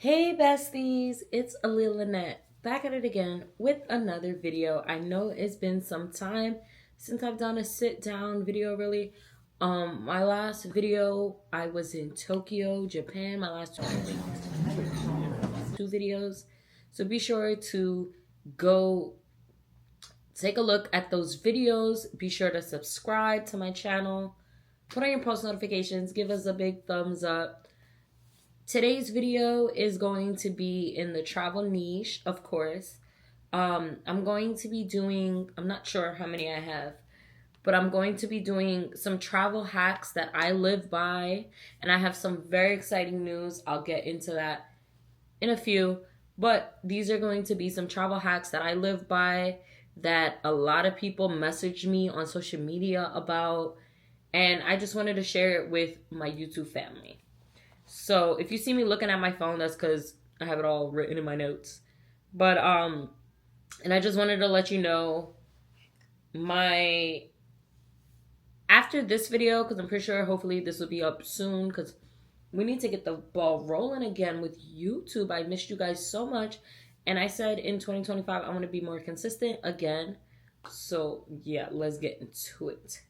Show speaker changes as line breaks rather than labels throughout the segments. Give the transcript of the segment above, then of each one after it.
Hey besties, it's aliyahlynettex back at it again with another video. I know it's been some time since I've done a sit down video really. My last video I was in Tokyo, Japan, my last two videos. So be sure to go take a look at those videos. Be sure to subscribe to my channel. Put on your post notifications, give us a big thumbs up. Today's video is going to be in the travel niche, of course. I'm going to be doing, I'm not sure how many I have, but I'm going to be doing some travel hacks that I live by, and I have some very exciting news. I'll get into that in a few, but these are going to be some travel hacks that I live by that a lot of people message me on social media about, and I just wanted to share it with my YouTube family. So if you see me looking at my phone, that's because I have it all written in my notes. But and I just wanted to let you know after this video, because I'm pretty sure hopefully this will be up soon, because we need to get the ball rolling again with YouTube. I missed you guys so much, and I said in 2025 I want to be more consistent again. So yeah, let's get into it.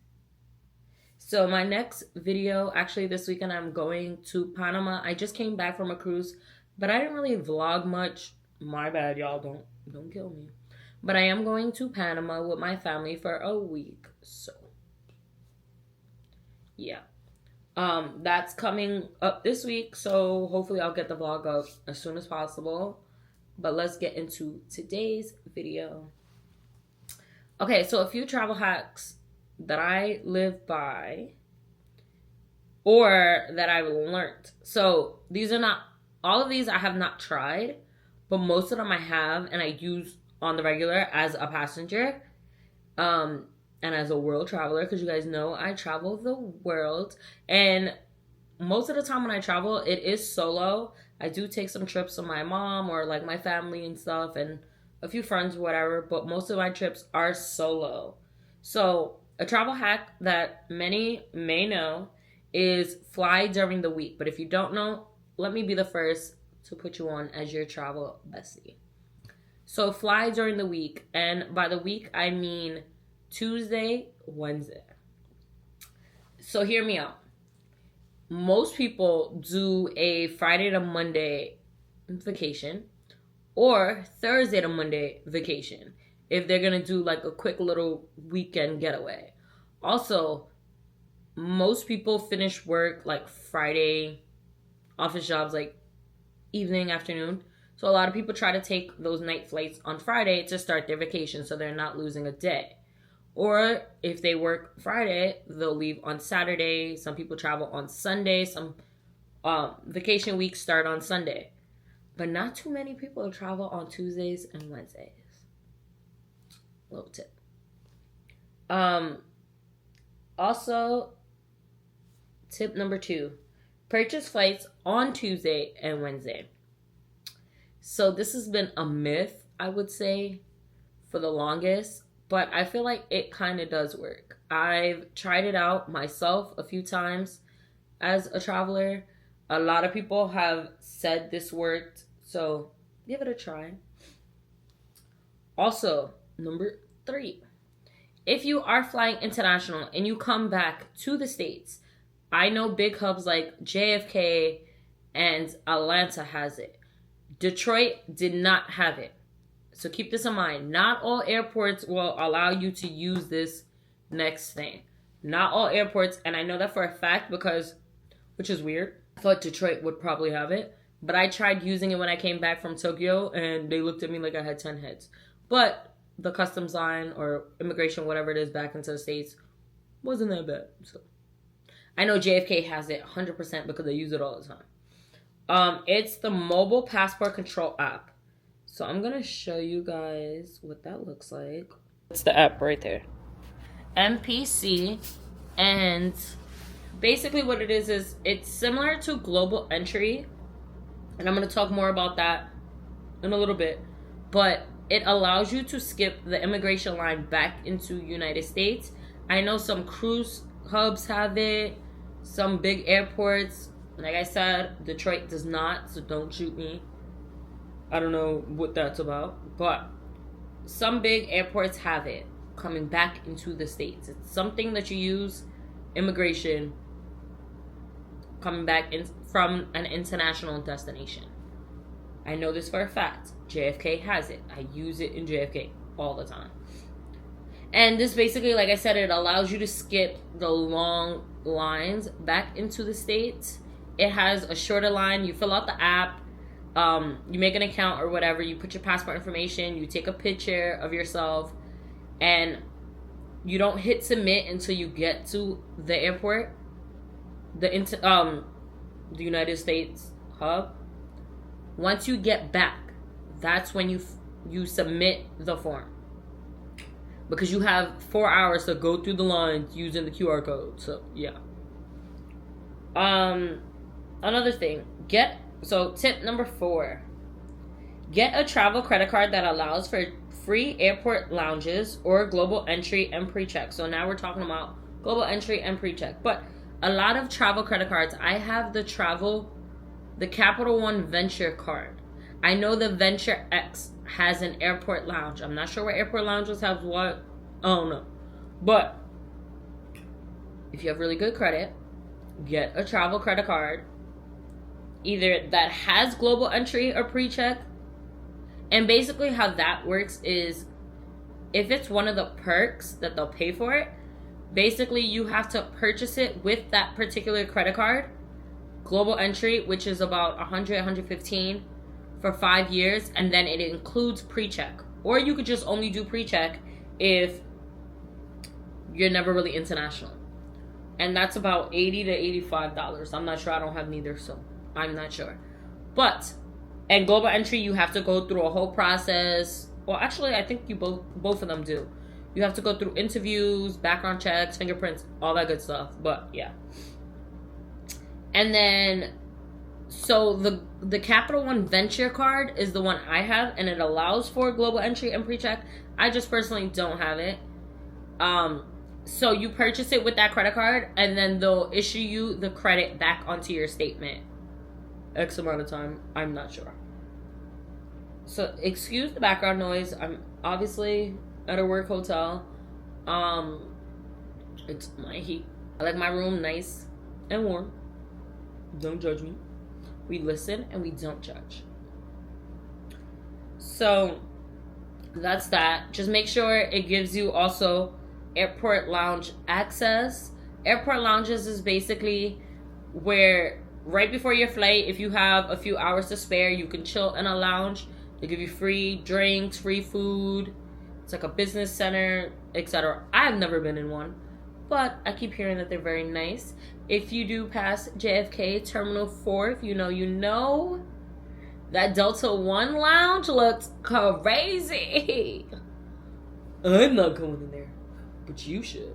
So my next video, actually this weekend, I'm going to Panama. I just came back from a cruise, but I didn't really vlog much. My bad, y'all. Don't kill me. But I am going to Panama with my family for a week. So yeah. That's coming up this week, so hopefully I'll get the vlog up as soon as possible. But let's get into today's video. Okay, so a few travel hacks that I live by or that I've learned. So these are not, all of these I have not tried, but most of them I have and I use on the regular as a passenger and as a world traveler, because you guys know I travel the world, and most of the time when I travel it is solo. I do take some trips with my mom or like my family and stuff and a few friends or whatever, but most of my trips are solo. So a travel hack that many may know is fly during the week. But if you don't know, let me be the first to put you on as your travel bestie. So fly during the week. And by the week, I mean Tuesday, Wednesday. So hear me out. Most people do a Friday to Monday vacation or Thursday to Monday vacation if they're going to do like a quick little weekend getaway. Also, most people finish work like Friday, office jobs like evening, afternoon. So a lot of people try to take those night flights on Friday to start their vacation so they're not losing a day. Or if they work Friday, they'll leave on Saturday. Some people travel on Sunday. Some vacation weeks start on Sunday. But not too many people travel on Tuesdays and Wednesdays. Little tip. Also, tip number 2, purchase flights on Tuesday and Wednesday. So this has been a myth, I would say, for the longest, but I feel like it kind of does work. I've tried it out myself a few times as a traveler. A lot of people have said this worked, so give it a try. Also, number 3. If you are flying international and you come back to the States, I know big hubs like JFK and Atlanta has it. Detroit did not have it. So keep this in mind. Not all airports will allow you to use this next thing. Not all airports, and I know that for a fact because, which is weird, I thought Detroit would probably have it. But I tried using it when I came back from Tokyo and they looked at me like I had 10 heads. But the customs line or immigration, whatever it is, back into the States wasn't that bad. So I know JFK has it 100% because they use it all the time. It's the mobile passport control app. So I'm going to show you guys what that looks like. It's the app right there. MPC. And basically what it is it's similar to Global Entry. And I'm going to talk more about that in a little bit. But it allows you to skip the immigration line back into United States. I know some cruise hubs have it. Some big airports, Like I said, Detroit does not, so don't shoot me. I don't know what that's about, but some big airports have it coming back into the States. It's something that you use, immigration, coming back in from an international destination. I know this for a fact. JFK has it. I use it in JFK all the time. And this basically, like I said, it allows you to skip the long lines back into the States. It has a shorter line. You fill out the app. You make an account or whatever. You put your passport information. You take a picture of yourself. And you don't hit submit until you get to the airport. The United States hub. Once you get back, that's when you submit the form. Because you have 4 hours to go through the lines using the QR code. So, yeah. Another thing. Tip number 4. Get a travel credit card that allows for free airport lounges or global entry and pre-check. So now we're talking about global entry and pre-check. But a lot of travel credit cards, I have the Capital One Venture card. I know the Venture X has an airport lounge. I'm not sure what airport lounges have what. I don't know. But if you have really good credit, get a travel credit card. Either that has global entry or pre-check. And basically how that works is if it's one of the perks that they'll pay for it, basically you have to purchase it with that particular credit card. Global entry, which is about 100, 115 for 5 years, and then it includes pre-check. Or you could just only do pre-check if you're never really international. And that's about $80 to $85. I'm not sure. I don't have neither, so I'm not sure. But, and global entry, you have to go through a whole process. Well, actually, I think you both of them do. You have to go through interviews, background checks, fingerprints, all that good stuff. But, yeah. And then, so the Capital One Venture card is the one I have, and it allows for global entry and pre-check. I just personally don't have it. So you purchase it with that credit card, and then they'll issue you the credit back onto your statement. X amount of time. I'm not sure. So excuse the background noise. I'm obviously at a work hotel. It's my heat. I like my room nice and warm. Don't judge me. We listen and we don't judge. So that's that. Just make sure it gives you also airport lounge access. Airport lounges is basically where right before your flight, if you have a few hours to spare, you can chill in a lounge. They give you free drinks, free food. It's like a business center, etc. I've never been in one, but I keep hearing that they're very nice. If you do pass JFK Terminal 4, if you know, that Delta One lounge looks crazy. I'm not going in there, but you should.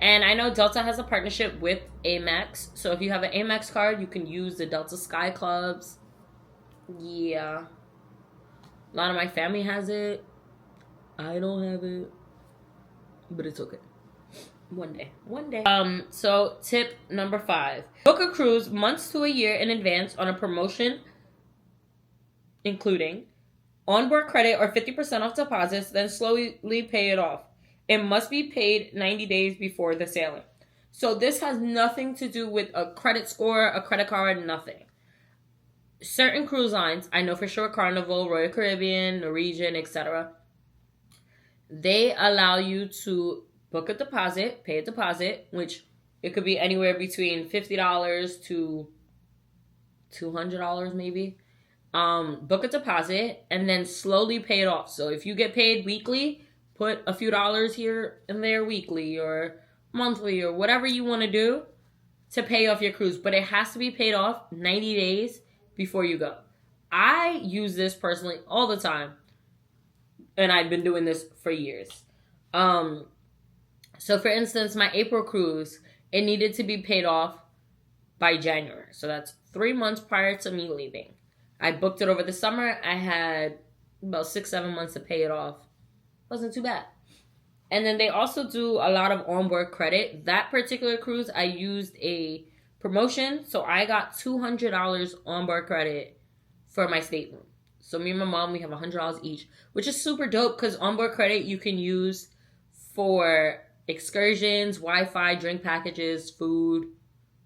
And I know Delta has a partnership with Amex. So if you have an Amex card, you can use the Delta Sky Clubs. Yeah. A lot of my family has it. I don't have it. But it's okay. One day. So tip number 5. Book a cruise months to a year in advance on a promotion, including onboard credit or 50% off deposits, then slowly pay it off. It must be paid 90 days before the sailing. So this has nothing to do with a credit score, a credit card, nothing. Certain cruise lines, I know for sure Carnival, Royal Caribbean, Norwegian, etc., they allow you to book a deposit, pay a deposit, which it could be anywhere between $50 to $200 maybe. Book a deposit and then slowly pay it off. So if you get paid weekly, put a few dollars here and there weekly or monthly or whatever you want to do to pay off your cruise. But it has to be paid off 90 days before you go. I use this personally all the time. And I've been doing this for years. So for instance, my April cruise, it needed to be paid off by January. So that's 3 months prior to me leaving. I booked it over the summer. I had about 6-7 months to pay it off. Wasn't too bad. And then they also do a lot of onboard credit. That particular cruise, I used a promotion. So I got $200 onboard credit for my stateroom. So me and my mom, we have $100 each, which is super dope because onboard credit you can use for excursions, Wi-Fi, drink packages, food,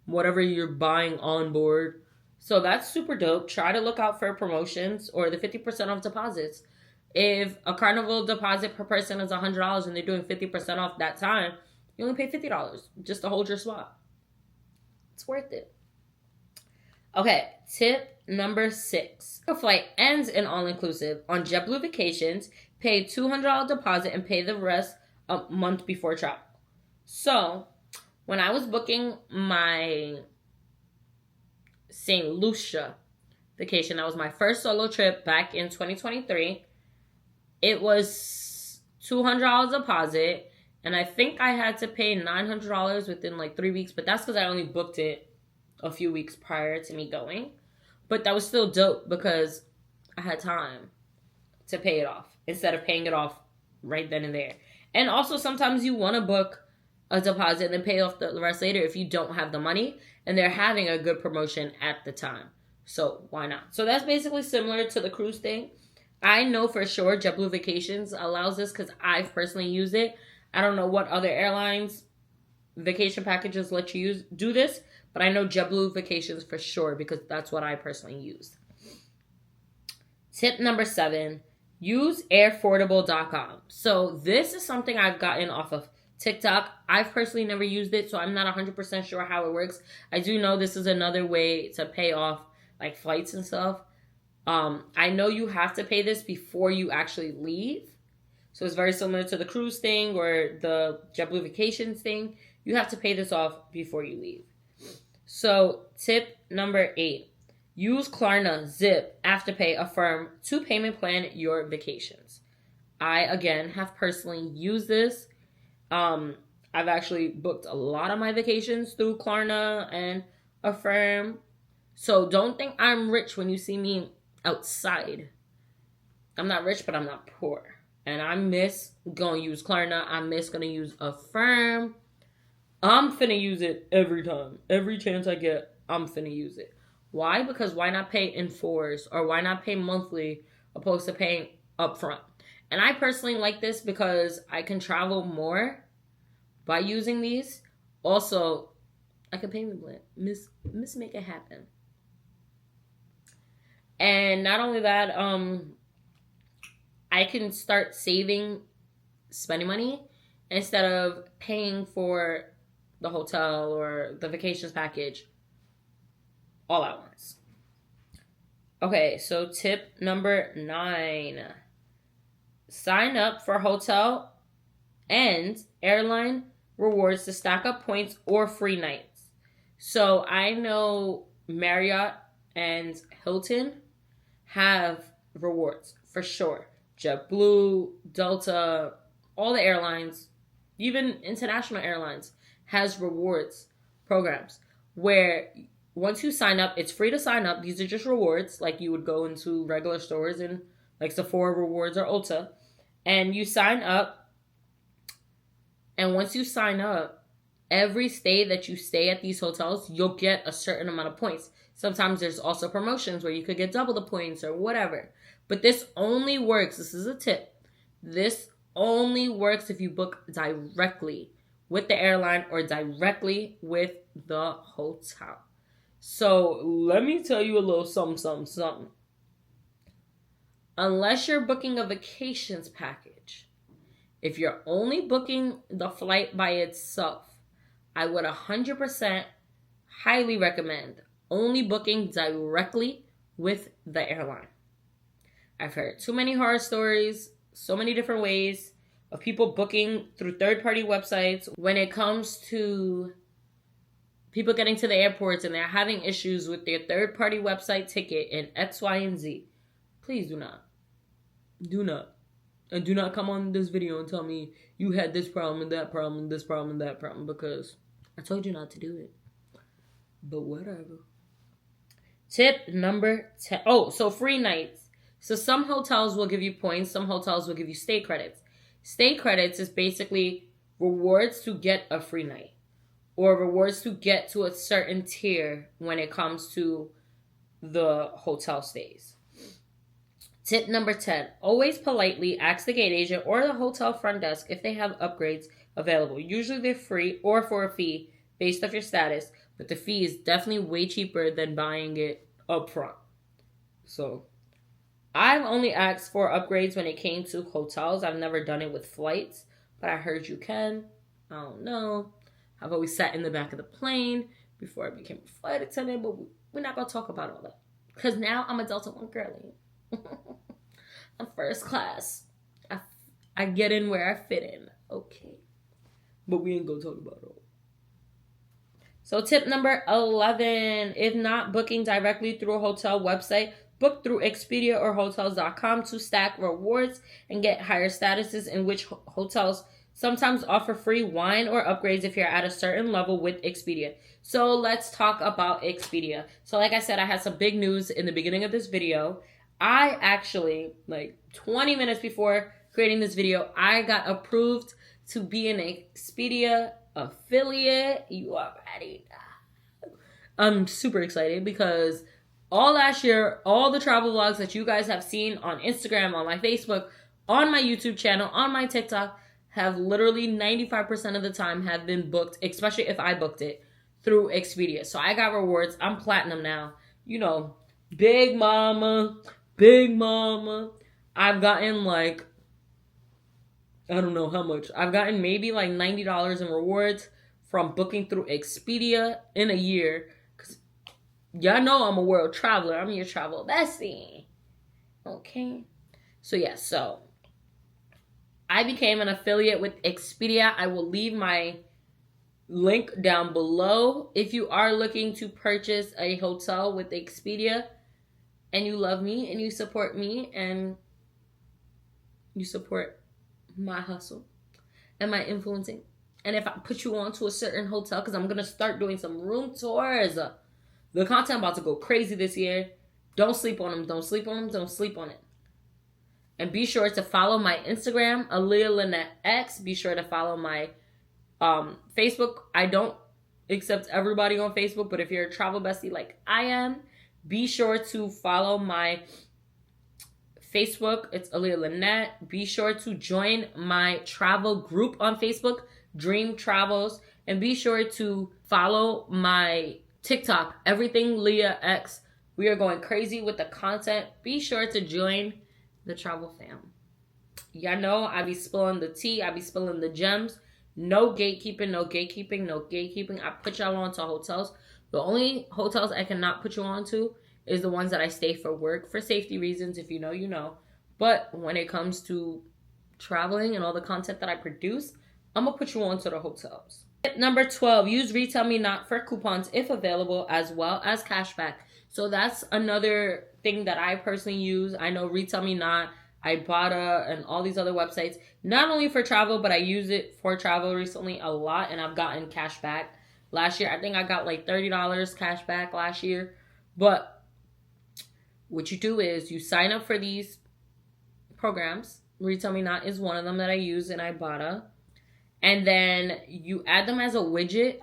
whatever you're buying on board. So that's super dope. Try to look out for promotions or the 50% off deposits. If a Carnival deposit per person is $100 and they're doing 50% off that time, you only pay $50 just to hold your spot. It's worth it. Okay, tip number 6. If a flight ends in all-inclusive on JetBlue Vacations, pay $200 deposit and pay the rest a month before travel. So, when I was booking my St. Lucia vacation, that was my first solo trip back in 2023. It was $200 deposit, and I think I had to pay $900 within like 3 weeks, but that's because I only booked it a few weeks prior to me going. But that was still dope because I had time to pay it off instead of paying it off right then and there. And also sometimes you want to book a deposit and then pay off the rest later if you don't have the money and they're having a good promotion at the time. So why not? So that's basically similar to the cruise thing. I know for sure JetBlue Vacations allows this because I've personally used it. I don't know what other airlines vacation packages let you do this, but I know JetBlue Vacations for sure because that's what I personally used. Tip number 7, use airfordable.com. So this is something I've gotten off of TikTok. I've personally never used it, so I'm not 100% sure how it works. I do know this is another way to pay off like flights and stuff. I know you have to pay this before you actually leave. So it's very similar to the cruise thing or the JetBlue Vacations thing. You have to pay this off before you leave. So tip number 8, use Klarna, Zip, Afterpay, Affirm to payment plan your vacations. I, again, have personally used this. I've actually booked a lot of my vacations through Klarna and Affirm. So don't think I'm rich when you see me outside. I'm not rich, but I'm not poor. And I miss going to use Klarna. I miss going to use Affirm. I'm finna use it every time. Every chance I get, I'm finna use it. Why? Because why not pay in fours? Or why not pay monthly opposed to paying upfront? And I personally like this because I can travel more by using these. Also, I can payment plan. Miss make it happen. And not only that, I can start spending money instead of paying for the hotel or the vacations package all at once. Okay, so tip number 9. Sign up for hotel and airline rewards to stack up points or free nights. So I know Marriott and Hilton have rewards for sure. JetBlue, Delta, all the airlines, even international airlines has rewards programs where once you sign up, it's free to sign up. These are just rewards like you would go into regular stores in like Sephora Rewards or Ulta. And you sign up. And once you sign up, every stay that you stay at these hotels, you'll get a certain amount of points. Sometimes there's also promotions where you could get double the points or whatever. But this only works, this is a tip, this only works if you book directly with the airline or directly with the hotel. So let me tell you a little something. Unless you're booking a vacations package, if you're only booking the flight by itself, I would 100% highly recommend only booking directly with the airline. I've heard too many horror stories, so many different ways of people booking through third-party websites when it comes to people getting to the airports and they're having issues with their third-party website ticket and X, Y, and Z. Please do not. Do not. And do not come on this video and tell me you had this problem and that problem and this problem and that problem because I told you not to do it. But whatever. Tip number 10. Oh, so free nights. So some hotels will give you points. Some hotels will give you stay credits. Stay credits is basically rewards to get a free night. or rewards to get to a certain tier when it comes to the hotel stays. Tip number 10, always politely ask the gate agent or the hotel front desk if they have upgrades available. Usually they're free or for a fee based off your status, but the fee is definitely way cheaper than buying it up front. So I've only asked for upgrades when it came to hotels. I've never done it with flights, but I heard you can. I don't know. I've always sat in the back of the plane before I became a flight attendant, but we're not going to talk about all that. Because now I'm a Delta One girlie. I'm first class. I get in where I fit in. Okay. But we ain't going to talk about it all. So tip number 11, if not booking directly through a hotel website, book through Expedia or Hotels.com to stack rewards and get higher statuses, in which hotels sometimes offer free wine or upgrades if you're at a certain level with Expedia. So let's talk about Expedia. So like I said, I had some big news in the beginning of this video. I actually, like 20 minutes before creating this video, I got approved to be an Expedia affiliate. You already know. I'm super excited because all last year, all the travel vlogs that you guys have seen on Instagram, on my Facebook, on my YouTube channel, on my TikTok, have literally 95% of the time have been booked, especially if I booked it, through Expedia. So I got rewards. I'm platinum now. You know, big mama. I've gotten like, I don't know how much. I've gotten maybe like $90 in rewards from booking through Expedia in a year. Because y'all know I'm a world traveler. I'm your travel bestie. Okay. So yeah, so I became an affiliate with Expedia. I will leave my link down below. If you are looking to purchase a hotel with Expedia and you love me and you support me and you support my hustle and my influencing, and if I put you on to a certain hotel, because I'm going to start doing some room tours. The content about to go crazy this year. Don't sleep on them. Don't sleep on them. Don't sleep on it. And be sure to follow my Instagram, aliyahlynettex. Be sure to follow my Facebook. I don't accept everybody on Facebook, but if you're a travel bestie like I am, be sure to follow my Facebook. It's Aliyah Lynette. Be sure to join my travel group on Facebook, Dream Travels. And be sure to follow my TikTok, Everything Leah X. We are going crazy with the content. Be sure to join the travel fam. Y'all know I be spilling the tea. I be spilling the gems. No gatekeeping, no gatekeeping, no gatekeeping. I put y'all on to hotels. The only hotels I cannot put you on to is the ones that I stay for work for safety reasons. If you know, you know. But when it comes to traveling and all the content that I produce, I'm going to put you on to the hotels. Tip number 12, use Retail Me Not for coupons if available, as well as cashback. So that's another thing that I personally use. I know Retail Me Not, Ibotta, and all these other websites, not only for travel, but I use it for travel recently a lot, and I've gotten cash back. Last year, I think I got like $30 cash back last year. But what you do is you sign up for these programs. Retail Me Not is one of them that I use in Ibotta. And then you add them as a widget,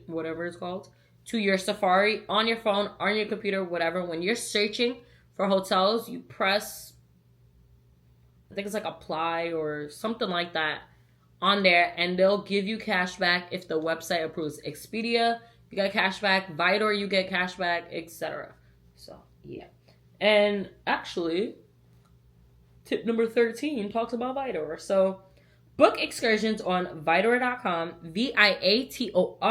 whatever it's called, to your Safari, on your phone, on your computer, whatever. When you're searching for hotels, you press, I think it's like apply or something like that on there, and they'll give you cash back if the website approves. Expedia, you get cash back. Vitor, you get cash back, etc. So, yeah. And actually, tip number 13 talks about Vitor. So, book excursions on Viator.com, Viator.com.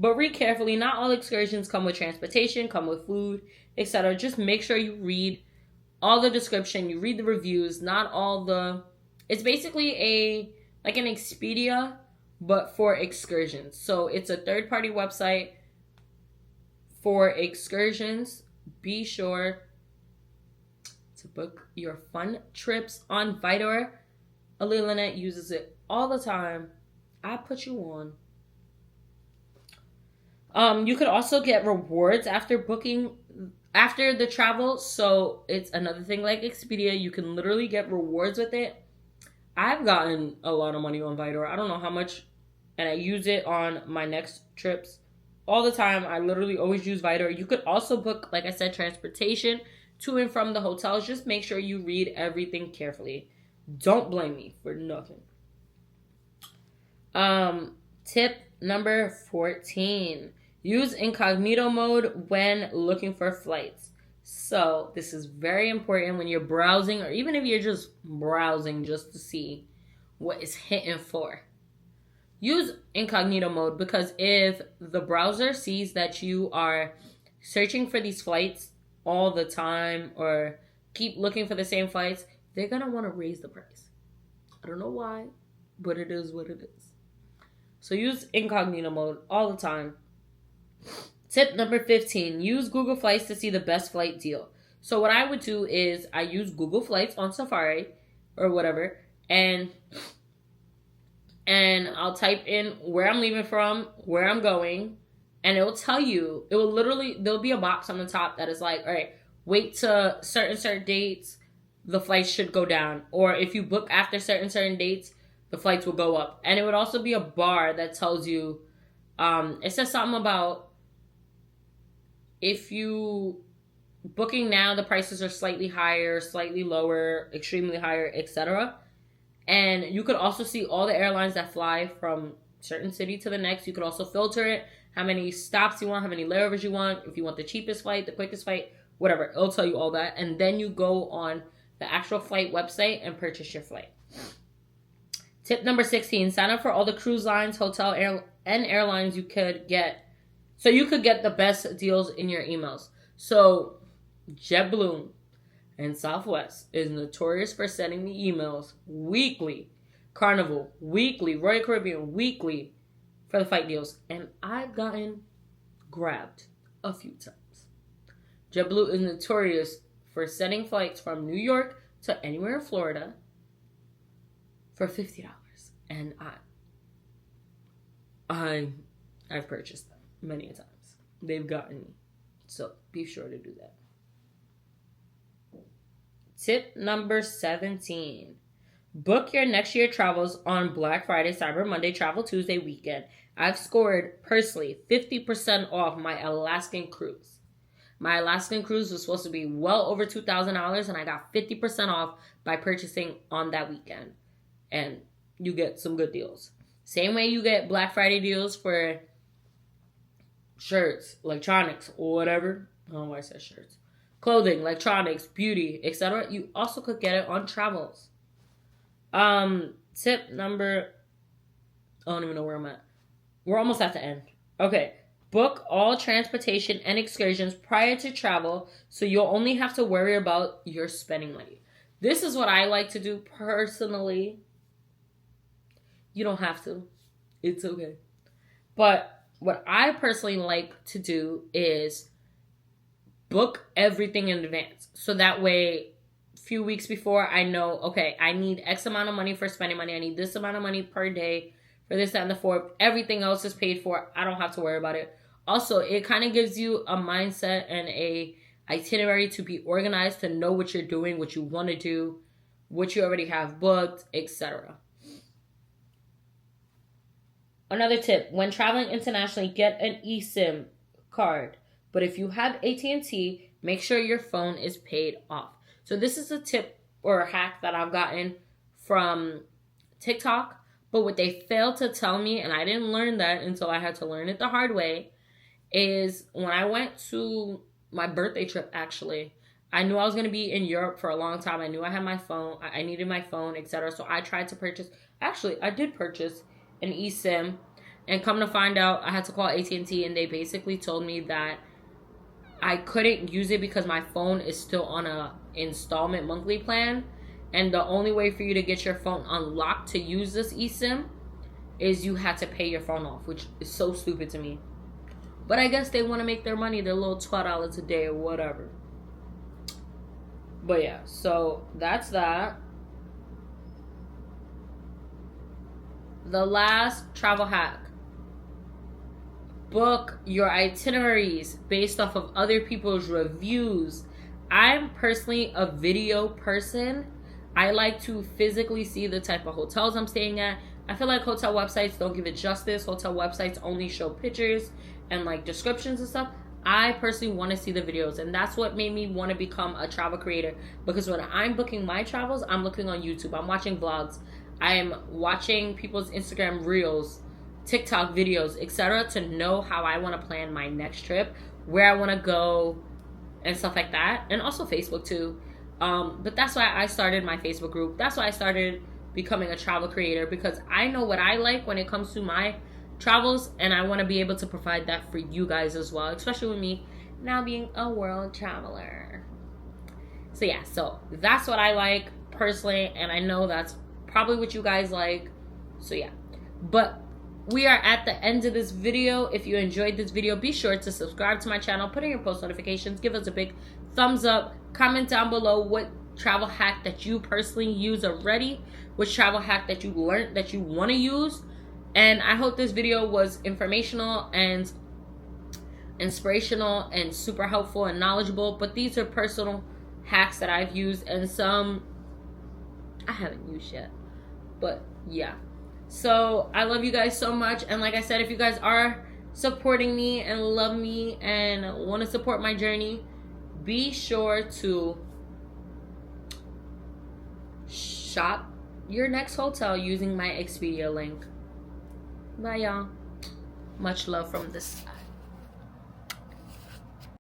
But read carefully. Not all excursions come with transportation, come with food, etc. Just make sure you read all the description, you read the reviews, not all the... It's basically like an Expedia, but for excursions. So it's a third-party website for excursions. Be sure to book your fun trips on Vitor. Aliyah Lynette uses it all the time. I put you on. You could also get rewards after booking, after the travel. So it's another thing like Expedia. You can literally get rewards with it. I've gotten a lot of money on Vitor. I don't know how much and I use it on my next trips all the time. I literally always use Vital. You could also book, like I said, transportation to and from the hotels. Just make sure you read everything carefully. Don't blame me for nothing. Tip number 14. Use incognito mode when looking for flights. So this is very important when you're browsing, or even if you're just browsing just to see what is hitting for. Use incognito mode, because if the browser sees that you are searching for these flights all the time or keep looking for the same flights, they're going to want to raise the price. I don't know why, but it is what it is. So use incognito mode all the time. Tip number 15. Use Google Flights to see the best flight deal. So what I would do is I use Google Flights on Safari or whatever, and I'll type in where I'm leaving from, where I'm going, and it will tell you, there'll be a box on the top that is like, all right, wait to certain dates, the flights should go down. Or if you book after certain dates, the flights will go up. And it would also be a bar that tells you, it says something about if you booking now, the prices are slightly higher, slightly lower, extremely higher, etc. And you could also see all the airlines that fly from certain city to the next. You could also filter it, how many stops you want, how many layovers you want, if you want the cheapest flight, the quickest flight, whatever. It'll tell you all that. And then you go on the actual flight website and purchase your flight. Tip number 16, sign up for all the cruise lines, hotel, and airlines you could get. So you could get the best deals in your emails. So JetBlue and Southwest is notorious for sending me emails weekly. Carnival, weekly. Royal Caribbean, weekly for the flight deals. And I've gotten grabbed a few times. JetBlue is notorious for sending flights from New York to anywhere in Florida for $50. And I've purchased them many a times. They've gotten me. So be sure to do that. Tip number 17. Book your next year travels on Black Friday, Cyber Monday, Travel Tuesday weekend. I've scored, personally, 50% off my Alaskan cruise. My Alaskan cruise was supposed to be well over $2,000, and I got 50% off by purchasing on that weekend. And you get some good deals. Same way you get Black Friday deals for shirts, electronics, or whatever. I don't know why I said shirts. Clothing, electronics, beauty, etc. You also could get it on travels. Tip number, I don't even know where I'm at. We're almost at the end. Okay. Book all transportation and excursions prior to travel, so you'll only have to worry about your spending money. This is what I like to do personally. You don't have to. It's okay. But what I personally like to do is book everything in advance. So that way, a few weeks before, I know, okay, I need X amount of money for spending money. I need this amount of money per day for this, that, and the fourth. Everything else is paid for. I don't have to worry about it. Also, it kind of gives you a mindset and a itinerary to be organized, to know what you're doing, what you want to do, what you already have booked, etc. Another tip, when traveling internationally, get an eSIM card. But if you have AT&T, make sure your phone is paid off. So this is a tip or a hack that I've gotten from TikTok. But what they failed to tell me, and I didn't learn that until I had to learn it the hard way, is when I went to my birthday trip, actually, I knew I was going to be in Europe for a long time. I knew I had my phone. I needed my phone, etc. So I tried to purchase. Actually, I did purchase an eSIM. And come to find out, I had to call AT&T, and they basically told me that I couldn't use it because my phone is still on a installment monthly plan. And the only way for you to get your phone unlocked to use this eSIM is you had to pay your phone off, which is so stupid to me. But I guess they want to make their money, their little $12 a day or whatever. But yeah, so that's that. The last travel hack. Book your itineraries based off of other people's reviews. I'm personally a video person. I like to physically see the type of hotels I'm staying at. I feel like hotel websites don't give it justice. Hotel websites only show pictures and like descriptions and stuff. I personally want to see the videos, and that's what made me want to become a travel creator, because when I'm booking my travels, I'm looking on YouTube, I'm watching vlogs, I'm watching people's Instagram reels, TikTok videos, etc., to know how I want to plan my next trip, where I want to go, and stuff like that. And also Facebook too. But that's why I started my Facebook group. That's why I started becoming a travel creator, because I know what I like when it comes to my travels, and I want to be able to provide that for you guys as well, especially with me now being a world traveler. So yeah, so that's what I like personally, and I know that's probably what you guys like. So yeah, but we are at the end of this video. If you enjoyed this video, be sure to subscribe to my channel, put in your post notifications, give us a big thumbs up, comment down below what travel hack that you personally use already, which travel hack that you learned that you want to use. And I hope this video was informational and inspirational and super helpful and knowledgeable. But these are personal hacks that I've used, and some I haven't used yet. But yeah. So I love you guys so much. And like I said, if you guys are supporting me and love me and want to support my journey, be sure to shop your next hotel using my Expedia link. Bye, y'all. Much love from this side.